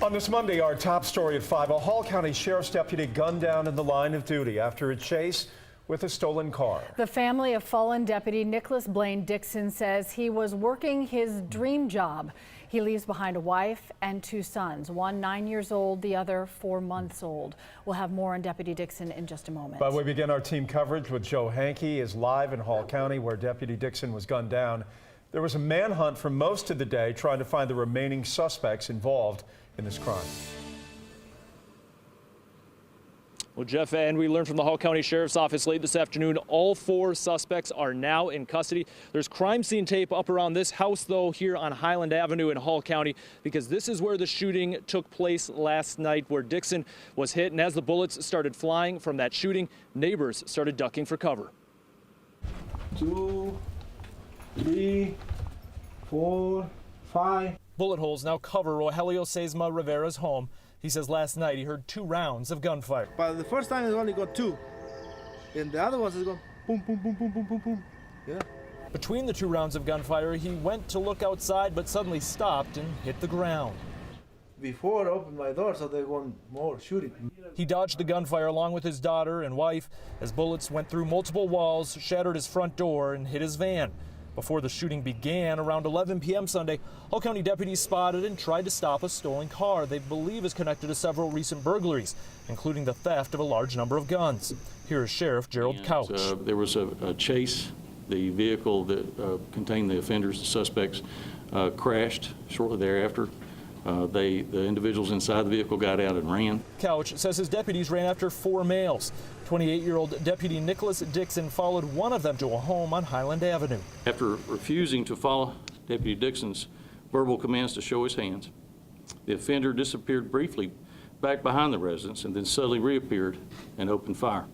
On this Monday, our top story at 5, a Hall County Sheriff's deputy gunned down in the line of duty after a chase with a stolen car. The family of fallen deputy Nicolas Dixon says he was working his dream job. He leaves behind a wife and 2 sons, one 9 years old, the other 4 months old. We'll have more on Deputy Dixon in just a moment. But we begin our team coverage with Joe Hankey is live in Hall County where Deputy Dixon was gunned down. There was a manhunt for most of the day trying to find the remaining suspects involved in this crime. Well, Jeff, and we learned from the Hall County Sheriff's Office late this afternoon, all 4 suspects are now in custody. There's crime scene tape up around this house, though, here on Highland Avenue in Hall County, because this is where the shooting took place last night, where Dixon was hit. And as the bullets started flying from that shooting, neighbors started ducking for cover. 2, 3, 4, 5. Bullet holes now cover Rogelio Sesma Rivera's home. He says last night he heard 2 rounds of gunfire. But the first time he only got 2, and the other ones is going boom, boom, boom, boom, boom, boom, boom. Yeah. Between the 2 rounds of gunfire, he went to look outside, but suddenly stopped and hit the ground. Before I opened my door, so they want more shooting. He dodged the gunfire along with his daughter and wife as bullets went through multiple walls, shattered his front door, and hit his van. Before the shooting began, around 11 p.m. Sunday, Hall County deputies spotted and tried to stop a stolen car they believe is connected to several recent burglaries, including the theft of a large number of guns. Here is Sheriff Gerald Couch. There was a chase. The vehicle that contained the offenders, the suspects, crashed shortly thereafter. The individuals inside the vehicle got out and ran. Couch says his deputies ran after 4 males. 28-year-old Deputy Nicolas Dixon followed one of them to a home on Highland Avenue. After refusing to follow Deputy Dixon's verbal commands to show his hands, the offender disappeared briefly back behind the residence and then suddenly reappeared and opened fire.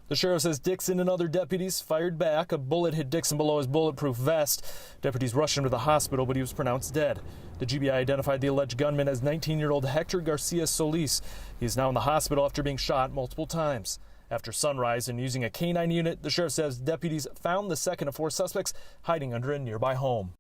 The sheriff says Dixon and other deputies fired back. A bullet hit Dixon below his bulletproof vest. Deputies rushed him to the hospital, but he was pronounced dead. The GBI identified the alleged gunman as 19-year-old Hector Garcia Solis. He is now in the hospital after being shot multiple times. After sunrise and using a K-9 unit, the sheriff says deputies found the second of 4 suspects hiding under a nearby home.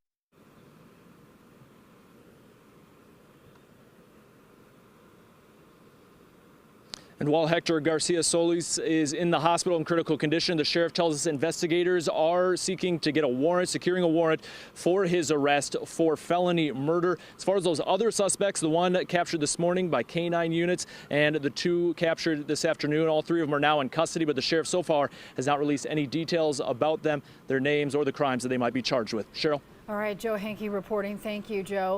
And while Hector Garcia Solis is in the hospital in critical condition, the sheriff tells us investigators are seeking to get a warrant, securing a warrant for his arrest for felony murder. As far as those other suspects, the one captured this morning by K-9 units and the 2 captured this afternoon, all 3 of them are now in custody, but the sheriff so far has not released any details about them, their names, or the crimes that they might be charged with. Cheryl? All right, Joe Hankey reporting. Thank you, Joe.